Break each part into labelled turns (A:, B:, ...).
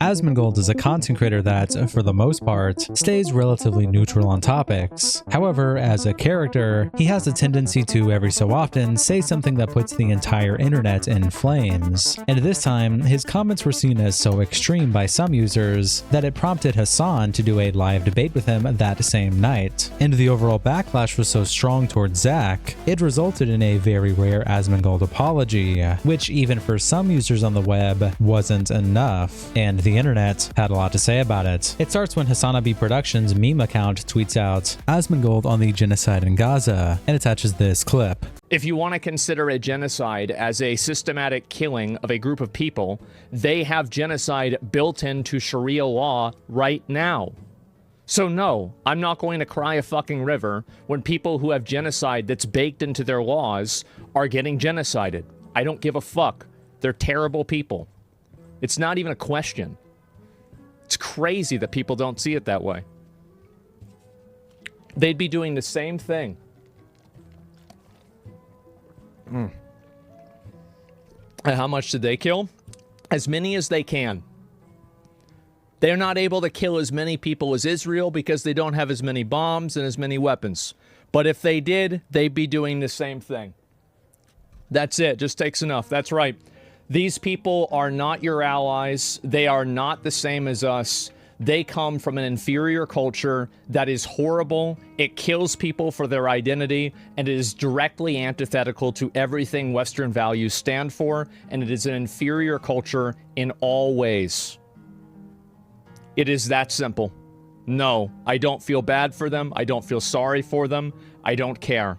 A: Asmongold is a content creator that, for the most part, stays relatively neutral on topics. However, as a character, he has a tendency to, every so often, say something that puts the entire internet in flames. And this time, his comments were seen as so extreme by some users that it prompted Hasan to do a live debate with him that same night. And the overall backlash was so strong towards Zack, it resulted in a very rare Asmongold apology, which even for some users on the web wasn't enough, and the internet had a lot to say about it. It starts when HasanAbi Productions meme account tweets out Asmongold on the genocide in Gaza and attaches this clip.
B: If you want to consider a genocide as a systematic killing of a group of people, they have genocide built into Sharia law right now. So no, I'm not going to cry a fucking river when people who have genocide that's baked into their laws are getting genocided. I don't give a fuck. They're terrible people. It's not even a question. It's crazy that people don't see it that way. They'd be doing the same thing. And how much did they kill? As many as they can. They're not able to kill as many people as Israel because they don't have as many bombs and as many weapons. But if they did, they'd be doing the same thing. That's it. Just takes enough. That's right. These people are not your allies. They are not the same as us. They come from an inferior culture that is horrible. It kills people for their identity, and it is directly antithetical to everything Western values stand for, and it is an inferior culture in all ways. It is that simple. No, I don't feel bad for them. I don't feel sorry for them. I don't care.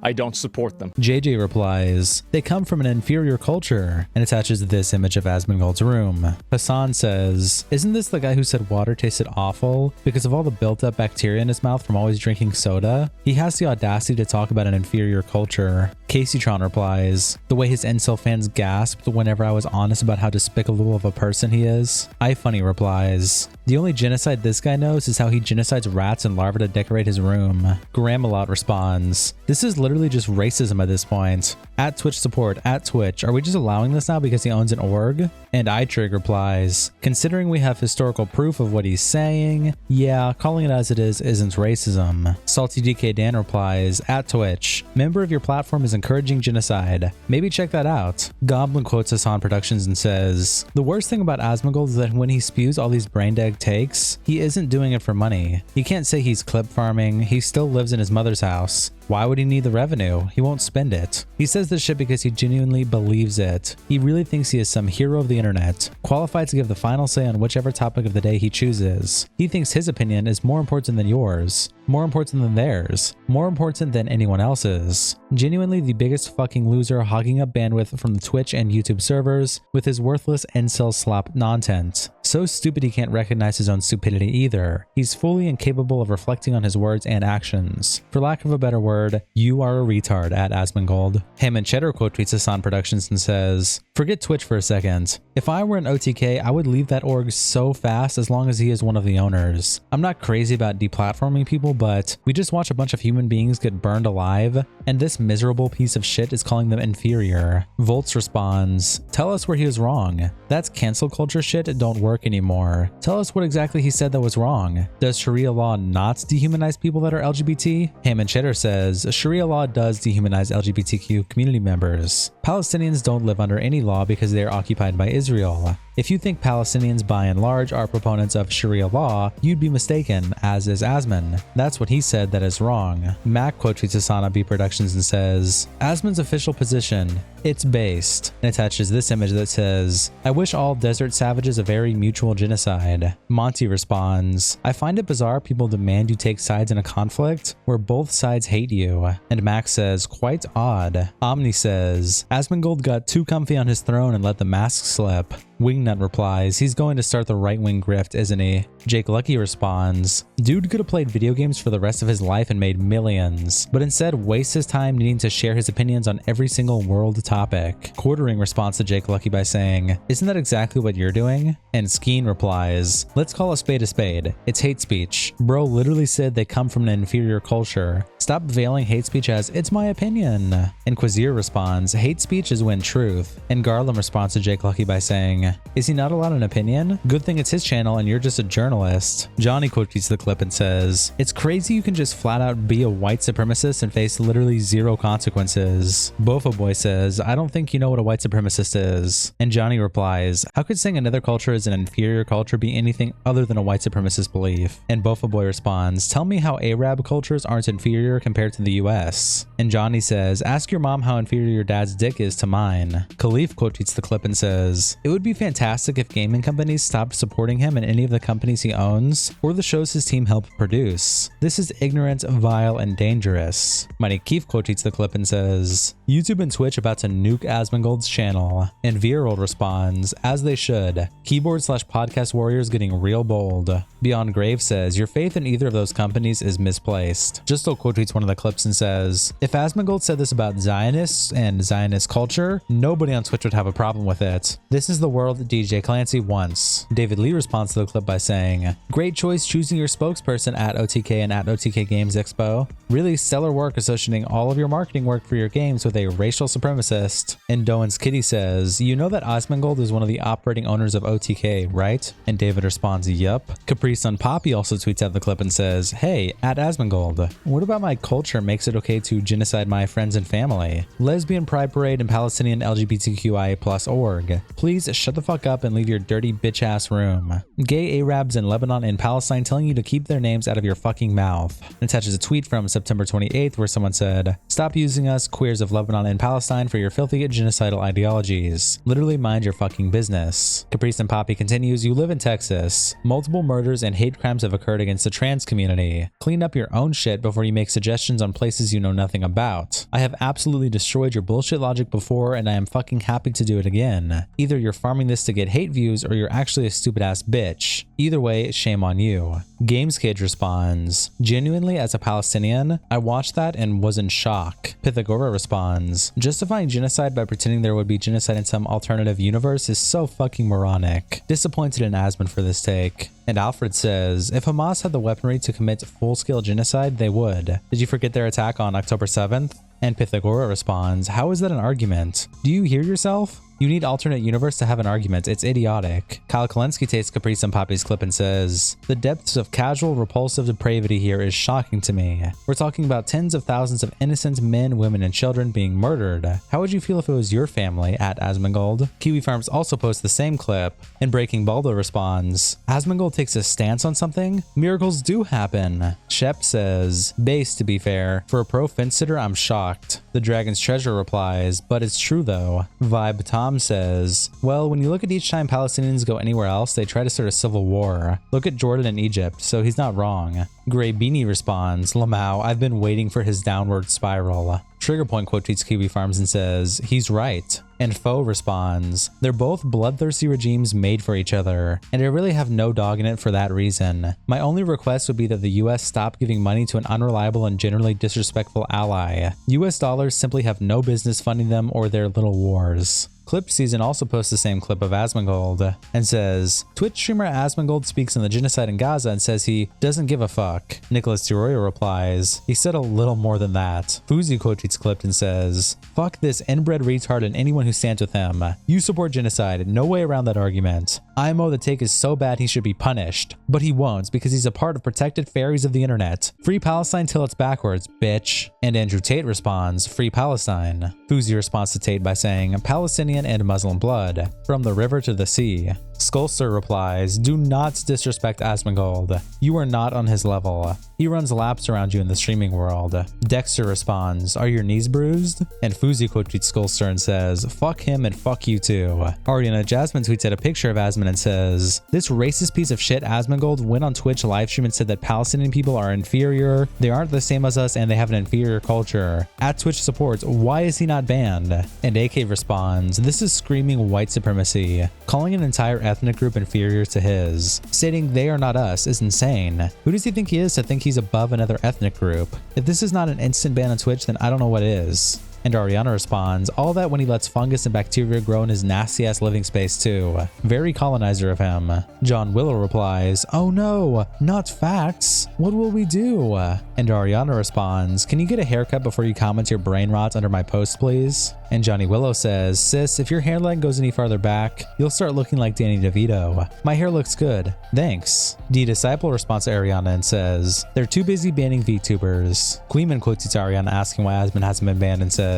B: I don't support them.
A: JJ replies, they come from an inferior culture, and attaches this image of Asmongold's room. Hasan says, isn't this the guy who said water tasted awful because of all the built-up bacteria in his mouth from always drinking soda? He has the audacity to talk about an inferior culture. Caseytron replies, the way his incel fans gasped whenever I was honest about how despicable of a person he is. iFunny replies, the only genocide this guy knows is how he genocides rats and larvae to decorate his room. Gramalot responds, this is literally just racism at this point. At Twitch support, at Twitch, are we just allowing this now because he owns an org? And iTrig replies, considering we have historical proof of what he's saying, yeah, calling it as it is isn't racism. Salty DK Dan replies, at Twitch, member of your platform is encouraging genocide. Maybe check that out. Goblin quotes Hasan Productions and says, the worst thing about Asmongold is that when he spews all these brain dead takes, he isn't doing it for money. He can't say he's clip farming, he still lives in his mother's house. Why would he need the revenue? He won't spend it. He says this shit because he genuinely believes it. He really thinks he is some hero of the internet, qualified to give the final say on whichever topic of the day he chooses. He thinks his opinion is more important than yours, more important than theirs, more important than anyone else's. Genuinely the biggest fucking loser, hogging up bandwidth from the Twitch and YouTube servers with his worthless incel slop nonsense. So stupid he can't recognize his own stupidity either. He's fully incapable of reflecting on his words and actions. For lack of a better word, you are a retard at Asmongold. Ham and Cheddar quote tweets Hasan Productions and says, forget Twitch for a second. If I were an OTK, I would leave that org so fast as long as he is one of the owners. I'm not crazy about deplatforming people, but we just watch a bunch of human beings get burned alive, and this miserable piece of shit is calling them inferior. Volts responds, tell us where he was wrong. That's cancel culture shit don't work anymore. Tell us what exactly he said that was wrong. Does Sharia law not dehumanize people that are LGBT? Ham and Cheddar says, Sharia law does dehumanize LGBTQ community members. Palestinians don't live under any law because they are occupied by Israel. If you think Palestinians by and large are proponents of Sharia law, you'd be mistaken, as is Asmon. That's what he said that is wrong. Mac quote tweets HasanAbi Productions and says, Asmon's official position, it's based, and attaches this image that says, I wish all desert savages a very mutual genocide. Monty responds, I find it bizarre people demand you take sides in a conflict where both sides hate you. And Max says, quite odd. Omni says, Asmongold got too comfy on his throne and let the mask slip. Wingnut replies, he's going to start the right-wing grift, isn't he? Jake Lucky responds, dude could have played video games for the rest of his life and made millions, but instead wastes his time needing to share his opinions on every single world topic. Quartering responds to Jake Lucky by saying, isn't that exactly what you're doing? And Skeen replies, let's call a spade. It's hate speech. Bro literally said they come from an inferior culture. Stop veiling hate speech as, it's my opinion. And Quazir responds, hate speech is when truth. And Garland responds to Jake Lucky by saying, saying, is he not allowed an opinion? Good thing it's his channel and you're just a journalist. Johnny quote tweets the clip and says, it's crazy you can just flat out be a white supremacist and face literally zero consequences. Bofa Boy says, I don't think you know what a white supremacist is. And Johnny replies, how could saying another culture is an inferior culture be anything other than a white supremacist belief? And Bofa Boy responds, tell me how Arab cultures aren't inferior compared to the US. And Johnny says, ask your mom how inferior your dad's dick is to mine. Khalif quote tweets the clip and says, it would be fantastic if gaming companies stopped supporting him in any of the companies he owns or the shows his team helped produce. This is ignorant, vile, and dangerous. Mighty Keith quote tweets the clip and says, YouTube and Twitch about to nuke Asmongold's channel. And Virold responds, as they should. Keyboard/podcast warriors getting real bold. Beyond Grave says, your faith in either of those companies is misplaced. Justo quote tweets one of the clips and says, if Asmongold said this about Zionists and Zionist culture, nobody on Twitch would have a problem with it. This is the world DJ Clancy wants. David Lee responds to the clip by saying, great choice choosing your spokesperson at OTK and at OTK Games Expo. Really stellar work associating all of your marketing work for your games with a racial supremacist. And Doan's Kitty says, you know that Asmongold is one of the operating owners of OTK, right? And David responds, yup. Capri Sun Poppy also tweets out the clip and says, hey, at Asmongold, what about my culture makes it okay to genocide my friends and family? Lesbian Pride Parade and Palestinian LGBTQIA+ org. Please shut the fuck up and leave your dirty bitch ass room. Gay Arabs in Lebanon and Palestine telling you to keep their names out of your fucking mouth. And attaches a tweet from September 28th where someone said, stop using us, queers of Lebanon and Palestine, for your filthy genocidal ideologies. Literally mind your fucking business. Caprice and Poppy continues, you live in Texas. Multiple murders and hate crimes have occurred against the trans community. Clean up your own shit before you make suggestions on places you know nothing about. I have absolutely destroyed your bullshit logic before and I am fucking happy to do it again. Either you're farming this to get hate views or you're actually a stupid ass bitch. Either way, shame on you. Games Kid responds, genuinely as a Palestinian, I watched that and was in shock. Pythagora responds, justifying genocide by pretending there would be genocide in some alternative universe is so fucking moronic. Disappointed in Asmon for this take. And Alfred says, if Hamas had the weaponry to commit full-scale genocide, they would. Did you forget their attack on October 7th? And Pythagora responds, how is that an argument? Do you hear yourself? You need alternate universe to have an argument. It's idiotic. Kyle Kalensky takes Caprice and Poppy's clip and says, the depths of casual repulsive depravity here is shocking to me. We're talking about tens of thousands of innocent men, women, and children being murdered. How would you feel if it was your family? At Asmongold. Kiwi Farms also posts the same clip, and Breaking Baldo responds, Asmongold takes a stance on something? Miracles do happen. Shep says, base to be fair. For a pro fence sitter, I'm shocked. The Dragon's Treasure replies, but it's true though. Vibe Tom says, well, when you look at each time Palestinians go anywhere else, they try to start a civil war. Look at Jordan and Egypt, so he's not wrong. Grey Beanie responds, Lamau, I've been waiting for his downward spiral. Triggerpoint quote tweets Kiwi Farms and says, he's right. And Foe responds, they're both bloodthirsty regimes made for each other, and I really have no dog in it for that reason. My only request would be that the US stop giving money to an unreliable and generally disrespectful ally. US dollars simply have no business funding them or their little wars. Clip Season also posts the same clip of Asmongold and says, Twitch streamer Asmongold speaks on the genocide in Gaza and says he doesn't give a fuck. Nicholas Tiroyo replies, he said a little more than that. Fuzi quote tweets clipped and says, fuck this inbred retard and anyone who stands with him. You support genocide, no way around that argument. IMO the take is so bad he should be punished, but he won't because he's a part of protected fairies of the internet. Free Palestine till it's backwards, bitch. And Andrew Tate responds, free Palestine. Fuzi responds to Tate by saying, Palestinian and Muslim blood, from the river to the sea. Skullster replies, do not disrespect Asmongold. You are not on his level. He runs laps around you in the streaming world. Dexter responds, are your knees bruised? And Fuzi quote tweets Skullster and says, fuck him and fuck you too. Ariana Jasmine tweets out a picture of Asmon and says, this racist piece of shit Asmongold went on Twitch livestream and said that Palestinian people are inferior, they aren't the same as us, and they have an inferior culture. At Twitch supports, why is he not banned? And AK responds, this is screaming white supremacy. Calling an entire ethnic group inferior to his, stating they are not us, is insane. Who does he think he is to think he's above another ethnic group? If this is not an instant ban on Twitch, then I don't know what is. And Ariana responds, all that when he lets fungus and bacteria grow in his nasty ass living space too. Very colonizer of him. John Willow replies, oh no, not facts. What will we do? And Ariana responds, can you get a haircut before you comment your brain rot under my post, please? And Johnny Willow says, sis, if your hairline goes any farther back, you'll start looking like Danny DeVito. My hair looks good. Thanks. D-Disciple responds to Ariana and says, they're too busy banning VTubers. Queeman quotes Ariana asking why Asmon hasn't been banned and says,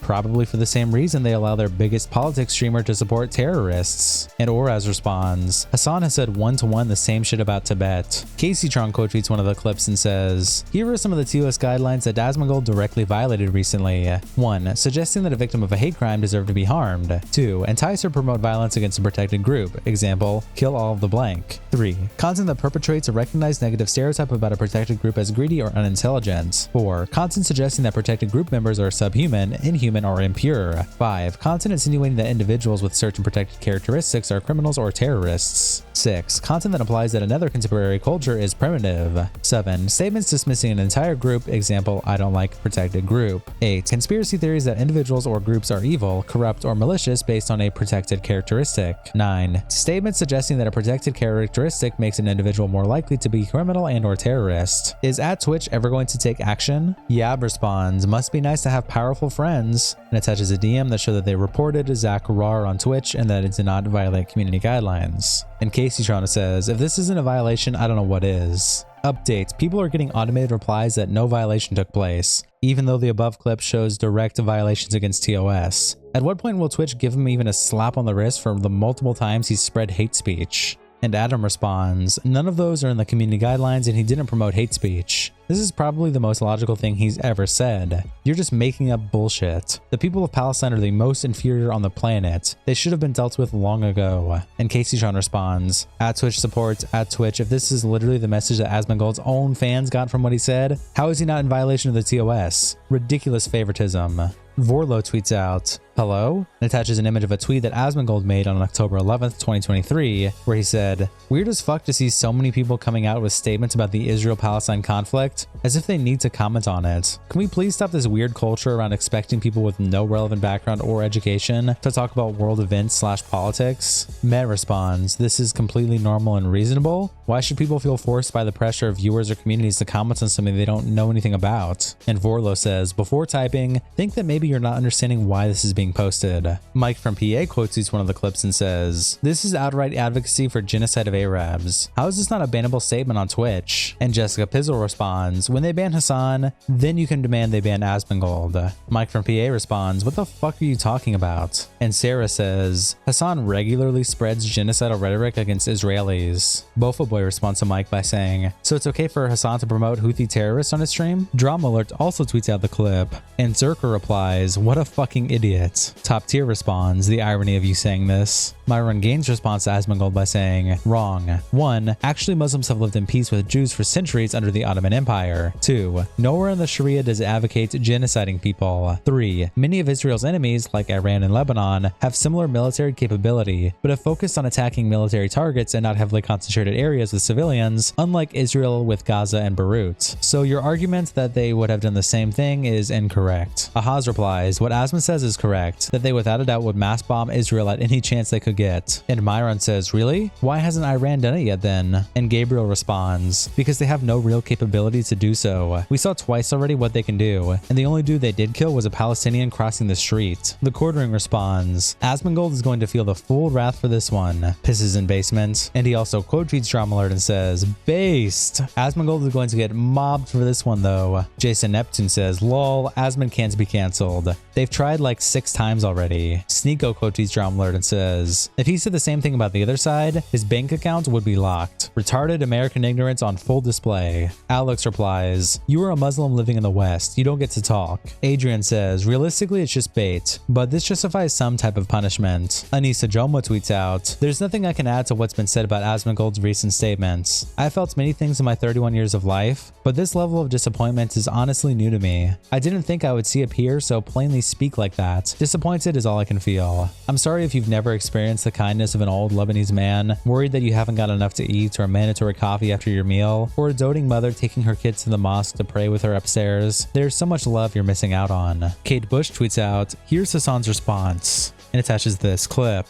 A: probably for the same reason they allow their biggest politics streamer to support terrorists. And Oraz responds, Hasan has said one-to-one the same shit about Tibet. CaseyTron quote tweets one of the clips and says, here are some of the TOS guidelines that Asmongold directly violated recently. 1. Suggesting that a victim of a hate crime deserved to be harmed. 2. Entice or promote violence against a protected group. Example, kill all of the blank. 3. Content that perpetrates a recognized negative stereotype about a protected group as greedy or unintelligent. 4. Content suggesting that protected group members are subhuman, inhuman, or impure. 5. Content insinuating that individuals with certain protected characteristics are criminals or terrorists. 6. Content that implies that another contemporary culture is primitive. 7. Statements dismissing an entire group, example, I don't like protected group. 8. Conspiracy theories that individuals or groups are evil, corrupt, or malicious based on a protected characteristic. 9. Statements suggesting that a protected characteristic makes an individual more likely to be criminal and or terrorist. Is @Twitch ever going to take action? Yab responds, must be nice to have powerful friends, and attaches a DM that showed that they reported Zack raw on Twitch and that it did not violate community guidelines. And CaseyTron says, if this isn't a violation, I don't know what is. Updates. People are getting automated replies that no violation took place, even though the above clip shows direct violations against TOS. At what point will Twitch give him even a slap on the wrist for the multiple times he spread hate speech? And Adam responds, none of those are in the community guidelines and he didn't promote hate speech. This is probably the most logical thing he's ever said. You're just making up bullshit. The people of Palestine are the most inferior on the planet. They should have been dealt with long ago. And CaseyTron responds, @Twitch supports, @Twitch, if this is literally the message that Asmongold's own fans got from what he said, how is he not in violation of the TOS? Ridiculous favoritism. Vorlo tweets out, hello? And attaches an image of a tweet that Asmongold made on October 11th, 2023, where he said, weird as fuck to see so many people coming out with statements about the Israel-Palestine conflict, as if they need to comment on it. Can we please stop this weird culture around expecting people with no relevant background or education to talk about world events / politics? Met responds, this is completely normal and reasonable. Why should people feel forced by the pressure of viewers or communities to comment on something they don't know anything about? And Vorlo says, before typing, think that maybe you're not understanding why this is being posted. Mike from PA quotes one of the clips and says, this is outright advocacy for genocide of Arabs. How is this not a bannable statement on Twitch? And Jessica Pizzle responds, when they ban Hasan, then you can demand they ban Asmongold. Mike from PA responds, what the fuck are you talking about? And Sarah says, Hasan regularly spreads genocidal rhetoric against Israelis. Bofaboy responds to Mike by saying, so it's okay for Hasan to promote Houthi terrorists on his stream? Drama Alert also tweets out the clip. And Zerker replies, what a fucking idiot. Top Tier responds, the irony of you saying this. Myron Gaines responds to Asmongold by saying, wrong. 1. Actually, Muslims have lived in peace with Jews for centuries under the Ottoman Empire. 2. Nowhere in the Sharia does it advocate genociding people. 3. Many of Israel's enemies, like Iran and Lebanon, have similar military capability, but have focused on attacking military targets and not heavily concentrated areas with civilians, unlike Israel with Gaza and Beirut. So your argument that they would have done the same thing is incorrect. Ahaz replies, what Asmon says is correct, that they without a doubt would mass bomb Israel at any chance they could get. And Myron says, really? Why hasn't Iran done it yet then? And Gabriel responds, because they have no real capability to do so. We saw twice already what they can do, and the only dude they did kill was a Palestinian crossing the street. The Quartering responds, Asmongold is going to feel the full wrath for this one. Pisses in basement. And he also quote tweets Drama Alert and says, based. Asmongold is going to get mobbed for this one though. Jason Neptune says, lol, Asmon can't be cancelled. They've tried like 6 times already. Sneeko quote tweets Drama Alert and says, if he said the same thing about the other side, his bank account would be locked. Retarded American ignorance on full display. Alex replies, you are a Muslim living in the West. You don't get to talk. Adrian says, realistically it's just bait, but this justifies some type of punishment. Anissa Joma tweets out, there's nothing I can add to what's been said about Asmongold's recent statements. I felt many things in my 31 years of life, but this level of disappointment is honestly new to me. I didn't think I would see a peer so plainly speak like that. Disappointed is all I can feel. I'm sorry if you've never experienced the kindness of an old Lebanese man, worried that you haven't got enough to eat or for a mandatory coffee after your meal, or a doting mother taking her kids to the mosque to pray with her upstairs, there's so much love you're missing out on. Kate Bush tweets out, here's Hasan's response, and attaches this clip.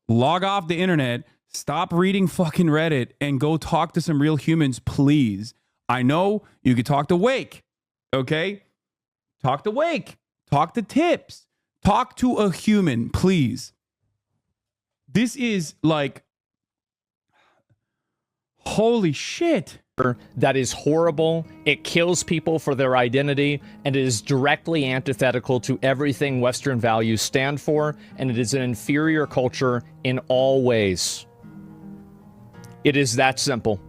C: Log off the internet, stop reading fucking Reddit, and go talk to some real humans, please. I know you could talk to Wake, okay? Talk to Wake. Talk to Tips. Talk to a human, please. This is like, holy shit.
B: That is horrible. It kills people for their identity, and it is directly antithetical to everything Western values stand for, and it is an inferior culture in all ways. It is that simple.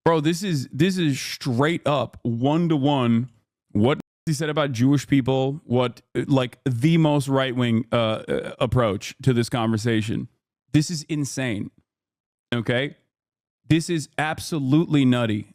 C: Bro, this is straight up one-to-one what he said about Jewish people, what like the most right-wing approach to this conversation. This is insane. Okay? This is absolutely nutty.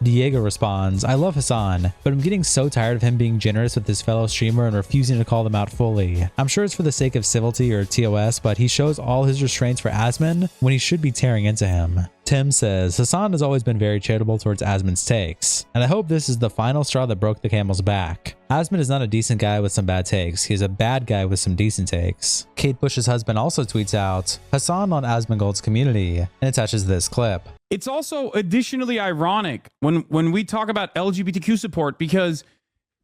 A: Diego responds, I love Hasan, but I'm getting so tired of him being generous with his fellow streamer and refusing to call them out fully. I'm sure it's for the sake of civility or TOS, but he shows all his restraints for Asmon when he should be tearing into him. Tim says, Hasan has always been very charitable towards Asmon's takes, and I hope this is the final straw that broke the camel's back. Asmon is not a decent guy with some bad takes, he's a bad guy with some decent takes. Kate Bush's husband also tweets out, Hasan on Asmongold's community, and attaches this clip.
C: It's also additionally ironic when we talk about LGBTQ support, because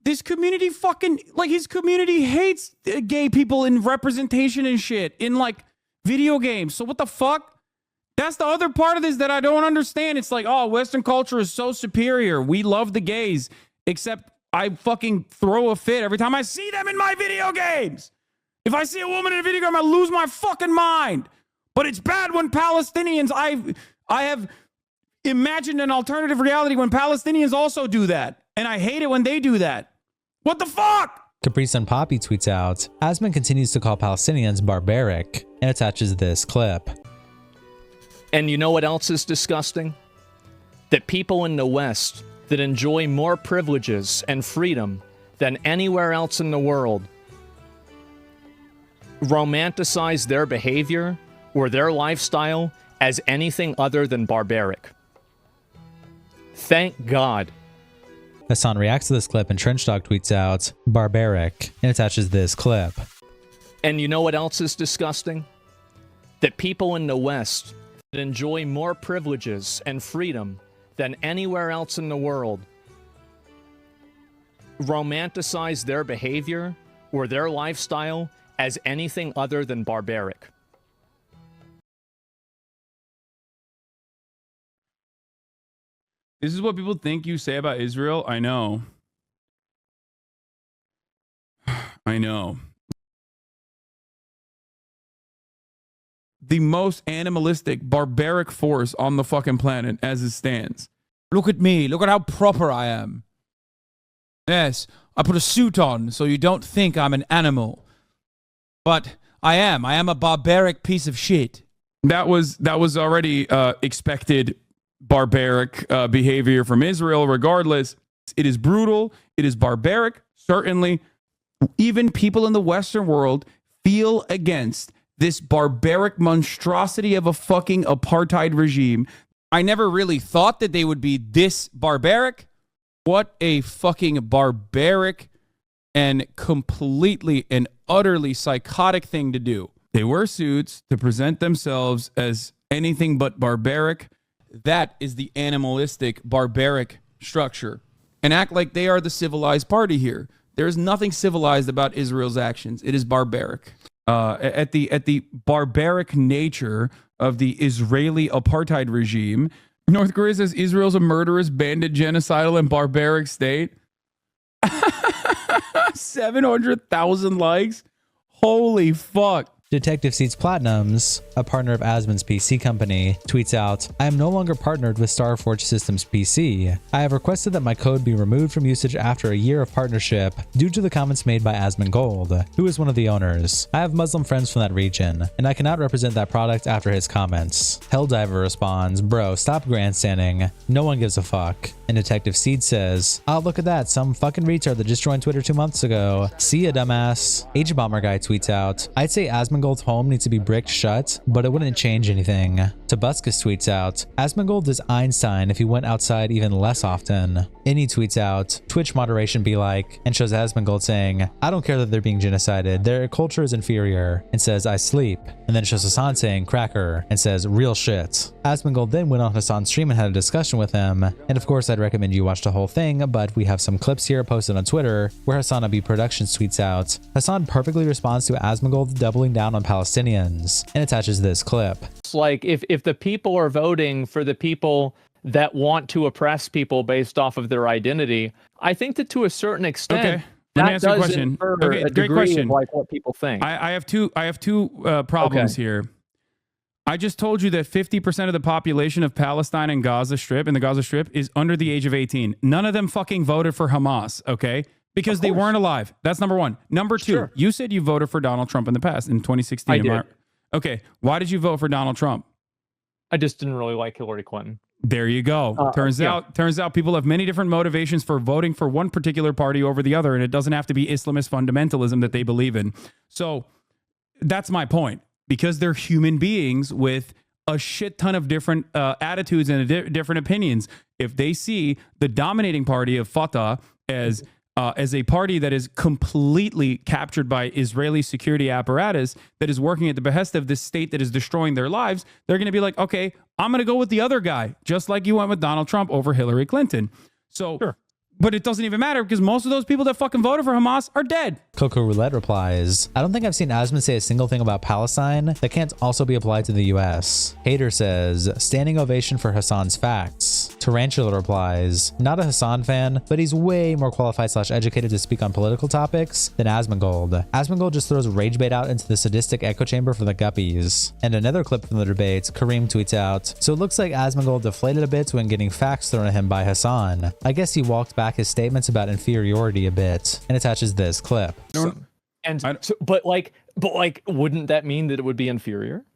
C: this community fucking, like, his community hates gay people in representation and shit in like video games. So what the fuck? That's the other part of this that I don't understand. It's like, oh, Western culture is so superior. We love the gays, except I fucking throw a fit every time I see them in my video games. If I see a woman in a video game, I lose my fucking mind. But it's bad when Palestinians, I have imagined an alternative reality when Palestinians also do that. And I hate it when they do that. What the fuck?
A: Capri Sun Poppy tweets out, Asmon continues to call Palestinians barbaric, and attaches this clip.
B: And you know what else is disgusting? That people in the West that enjoy more privileges and freedom than anywhere else in the world romanticize their behavior or their lifestyle as anything other than barbaric. Thank God.
A: Hasan reacts to this clip and Trenchdog tweets out, barbaric, and attaches this clip.
B: And you know what else is disgusting? That people in the West that enjoy more privileges and freedom than anywhere else in the world romanticize their behavior or their lifestyle as anything other than barbaric.
C: This is what people think you say about Israel. I know. I know. The most animalistic, barbaric force on the fucking planet as it stands.
D: Look at me. Look at how proper I am. Yes, I put a suit on so you don't think I'm an animal. But I am. I am a barbaric piece of shit.
C: That was already expected barbaric behavior from Israel. Regardless, it is brutal. It is barbaric. Certainly, even people in the Western world feel against this barbaric monstrosity of a fucking apartheid regime.
D: I never really thought that they would be this barbaric. What a fucking barbaric and completely and utterly psychotic thing to do.
C: They wear suits to present themselves as anything but barbaric.
D: That is the animalistic, barbaric structure. And act like they are the civilized party here. There is nothing civilized about Israel's actions. It is barbaric.
C: At the barbaric nature of the Israeli apartheid regime, North Korea says Israel's a murderous, bandit, genocidal, and barbaric state. 700,000 likes. Holy fuck.
A: Detective Seeds Platinums, a partner of Asmon's PC company, tweets out, I am no longer partnered with Starforge Systems PC. I have requested that my code be removed from usage after a year of partnership due to the comments made by Asmongold, who is one of the owners. I have Muslim friends from that region, and I cannot represent that product after his comments. Helldiver responds, bro, stop grandstanding. No one gives a fuck. And Detective Seed says, oh, look at that, some fucking retard that just joined Twitter 2 months ago. See ya, dumbass. H-Bomber Guy tweets out, I'd say Asmongold's home needs to be bricked shut, but it wouldn't change anything. Tobuscus tweets out, Asmongold is Einstein if he went outside even less often. Innie tweets out, Twitch moderation be like, and shows Asmongold saying, I don't care that they're being genocided, their culture is inferior, and says, I sleep. And then shows Hasan saying, cracker, and says, real shit. Asmongold then went on Hasan's stream and had a discussion with him, and of course I'd recommend you watch the whole thing, but we have some clips here posted on Twitter where HasanAbi Productions tweets out, Hasan perfectly responds to Asmongold doubling down on Palestinians, and attaches this clip.
B: It's like if the people are voting for the people that want to oppress people based off of their identity, I think that to a certain extent,
C: Okay. Let me answer your question.
B: infer
C: Okay,
B: a
C: great
B: degree
C: question.
B: of like what people think.
C: I have two problems here. I just told you that 50% of the population of Palestine and Gaza Strip, in the Gaza Strip, is under the age of 18. None of them fucking voted for Hamas, okay? Because they weren't alive. That's number one. Number two,
B: Sure.
C: you said you voted for Donald Trump in the past, in 2016.
B: I did.
C: Okay, why did you vote for Donald Trump?
B: I just didn't really like Hillary Clinton.
C: There you go. Turns out people have many different motivations for voting for one particular party over the other, and it doesn't have to be Islamist fundamentalism that they believe in. So that's my point. Because they're human beings with a shit ton of different attitudes and different opinions. If they see the dominating party of Fatah as a party that is completely captured by Israeli security apparatus that is working at the behest of this state that is destroying their lives, they're going to be like, okay, I'm going to go with the other guy, just like you went with Donald Trump over Hillary Clinton. So,
B: Sure.
C: But it doesn't even matter because most of those people that fucking voted for Hamas are dead.
A: Coco Roulette replies, I don't think I've seen Asmon say a single thing about Palestine that can't also be applied to the US. Hater says, standing ovation for Hasan's facts. Tarantula replies, not a Hasan fan, but he's way more qualified / educated to speak on political topics than Asmongold. Asmongold just throws rage bait out into the sadistic echo chamber for the guppies. And another clip from the debate, Kareem tweets out, so it looks like Asmongold deflated a bit when getting facts thrown at him by Hasan. I guess he walked back his statements about inferiority a bit, and attaches this clip.
B: But wouldn't that mean that it would be inferior?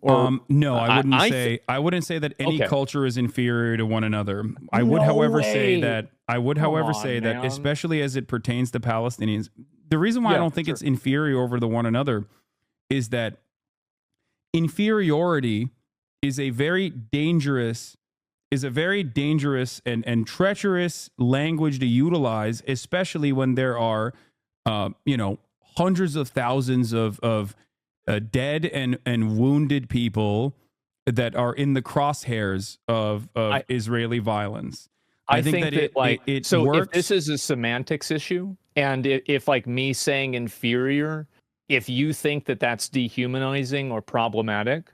C: No, I wouldn't say that any culture is inferior to one another. I would, however, say that especially as it pertains to Palestinians, the reason why I don't think it's inferior over the one another is that inferiority is a very dangerous and treacherous language to utilize, especially when there are, hundreds of thousands of dead and wounded people that are in the crosshairs of Israeli violence.
B: I think that it works. If this is a semantics issue, and if like me saying inferior, if you think that that's dehumanizing or problematic,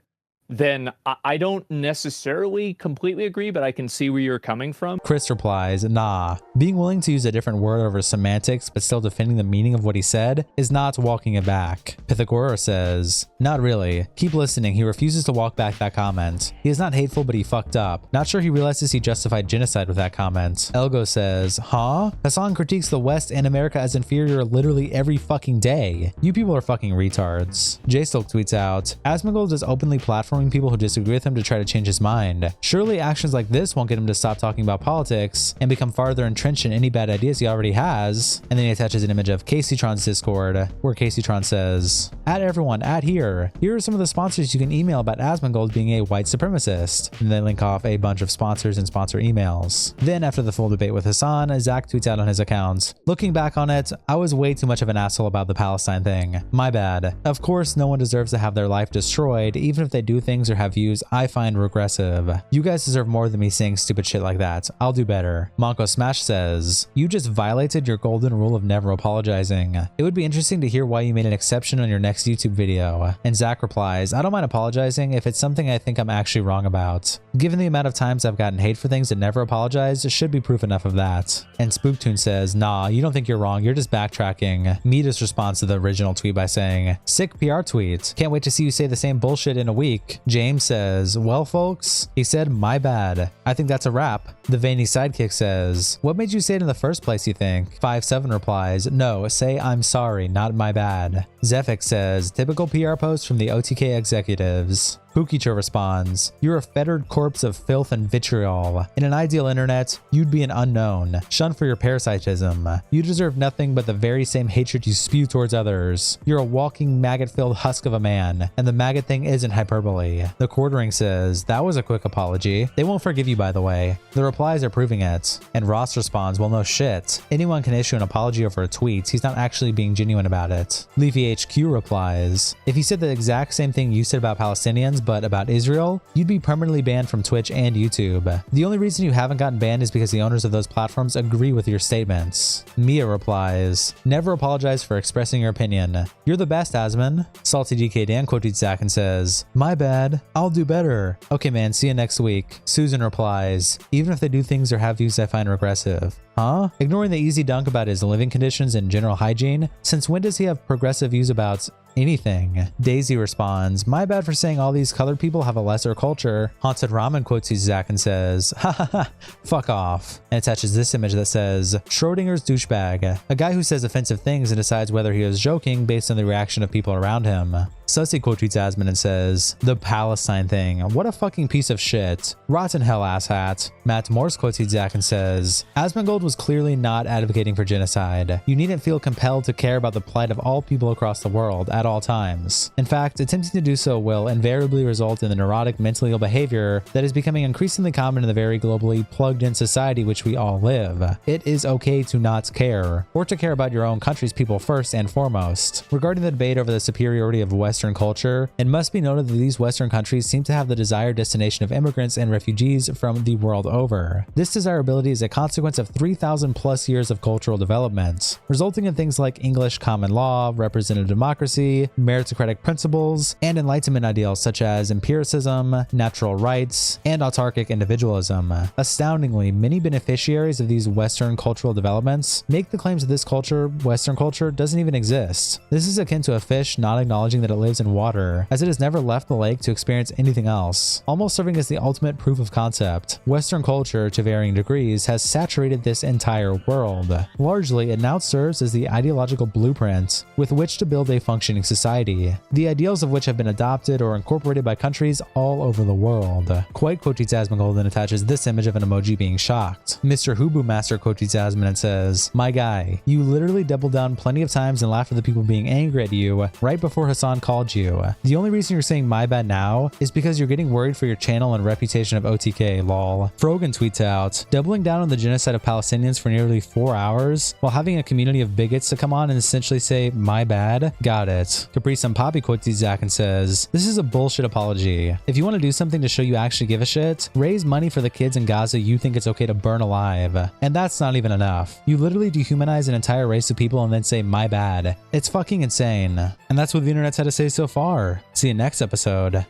B: then I don't necessarily completely agree, but I can see where you're coming from.
A: Chris replies, nah. Being willing to use a different word over semantics but still defending the meaning of what he said is not walking it back. Pythagoras says, not really. Keep listening. He refuses to walk back that comment. He is not hateful, but he fucked up. Not sure he realizes he justified genocide with that comment. Elgo says, huh? Hasan critiques the West and America as inferior literally every fucking day. You people are fucking retards. J-Stilk tweets out, Asmongold is openly platforming people who disagree with him to try to change his mind. Surely actions like this won't get him to stop talking about politics and become farther entrenched in any bad ideas he already has. And then he attaches an image of Caseytron's Discord, where Caseytron says, at everyone, at here are some of the sponsors you can email about Asmongold being a white supremacist. And they link off a bunch of sponsors and sponsor emails. Then after the full debate with Hasan, Zack tweets out on his account, looking back on it, I was way too much of an asshole about the Palestine thing. My bad. Of course, no one deserves to have their life destroyed, even if they do things or have views I find regressive. You guys deserve more than me saying stupid shit like that. I'll do better. Monko Smash says, you just violated your golden rule of never apologizing. It would be interesting to hear why you made an exception on your next YouTube video. And Zack replies, I don't mind apologizing if it's something I think I'm actually wrong about. Given the amount of times I've gotten hate for things and never apologized, it should be proof enough of that. And Spooktoon says, nah, you don't think you're wrong, you're just backtracking. Midas responds to the original tweet by saying, sick PR tweet. Can't wait to see you say the same bullshit in a week. James says, well folks, he said my bad. I think that's a wrap. The veiny sidekick says, what made you say it in the first place, you think? 5-7 replies, no, say I'm sorry, not my bad. Zephic says, typical PR post from the OTK executives. Pukicho responds, you're a fettered corpse of filth and vitriol. In an ideal internet, you'd be an unknown, shunned for your parasitism. You deserve nothing but the very same hatred you spew towards others. You're a walking maggot-filled husk of a man, and the maggot thing isn't hyperbole. The Quartering says, that was a quick apology. They won't forgive you, by the way. The replies are proving it. And Ross responds, well, no shit. Anyone can issue an apology over a tweet. He's not actually being genuine about it. Leafy HQ replies, if you said the exact same thing you said about Palestinians, but about Israel, you'd be permanently banned from Twitch and YouTube. The only reason you haven't gotten banned is because the owners of those platforms agree with your statements. Mia replies, never apologize for expressing your opinion. You're the best, Asmon. Salty DK Dan quotes Zack and says, my bad, I'll do better. Okay man, see you next week. Susan replies, even if they do things or have views I find regressive. Huh? Ignoring the easy dunk about his living conditions and general hygiene, since when does he have progressive views about anything? Daisy responds, my bad for saying all these colored people have a lesser culture. Haunted Ramen quotes Zack and says, ha ha ha, fuck off. And attaches this image that says, Schrodinger's douchebag, a guy who says offensive things and decides whether he is joking based on the reaction of people around him. Sussy quote tweets Asmon and says, the Palestine thing, what a fucking piece of shit. Rotten hell asshat. Matt Morse quotes Zack and says, Asmongold was clearly not advocating for genocide. You needn't feel compelled to care about the plight of all people across the world at all times. In fact, attempting to do so will invariably result in the neurotic, mentally ill behavior that is becoming increasingly common in the very globally plugged-in society which we all live. It is okay to not care, or to care about your own country's people first and foremost. Regarding the debate over the superiority of Western culture, it must be noted that these Western countries seem to have the desired destination of immigrants and refugees from the world over. This desirability is a consequence of 3,000 plus years of cultural development, resulting in things like English common law, representative democracy, meritocratic principles, and Enlightenment ideals such as empiricism, natural rights, and autarkic individualism. Astoundingly, many beneficiaries of these Western cultural developments make the claims that this culture, Western culture, doesn't even exist. This is akin to a fish not acknowledging that it lives in water, as it has never left the lake to experience anything else, almost serving as the ultimate proof of concept. Western culture, to varying degrees, has saturated this entire world. Largely, it now serves as the ideological blueprint with which to build a functioning society, the ideals of which have been adopted or incorporated by countries all over the world. Quite quotes Asmongold and attaches this image of an emoji being shocked. Mr. Hubu Master quotes Asmon and says, my guy, you literally doubled down plenty of times and laughed at the people being angry at you right before Hasan called you. The only reason you're saying my bad now is because you're getting worried for your channel and reputation of OTK, lol. Frogan tweets out, doubling down on the genocide of Palestinians for nearly 4 hours while having a community of bigots to come on and essentially say my bad? Got it. Capri Sun Poppy quotes Zack and says, this is a bullshit apology. If you want to do something to show you actually give a shit, raise money for the kids in Gaza you think it's okay to burn alive. And that's not even enough. You literally dehumanize an entire race of people and then say my bad. It's fucking insane. And that's what the internet's had to say so far. See you next episode.